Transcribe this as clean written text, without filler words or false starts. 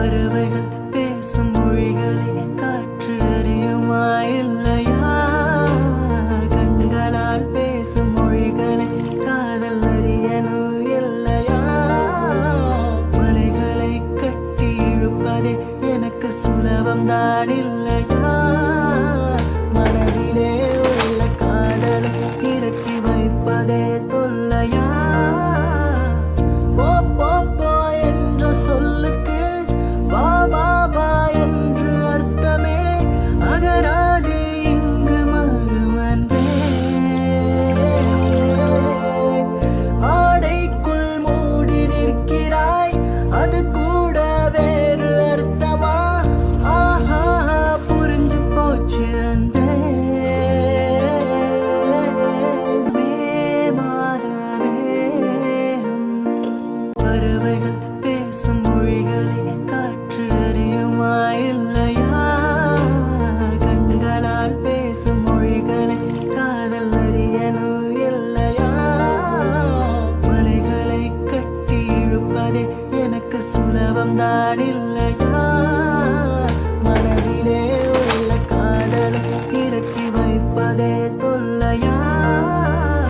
பறவைகள் பேசும் மொழிகளை காற்று அறியுமா இல்லையா? கண்களால் பேசும் மொழிகளை காதல் அறியணும் இல்லையா? மலைகளை கட்டி இழுப்பதே எனக்கு சுலபம் தான் இல்லையா?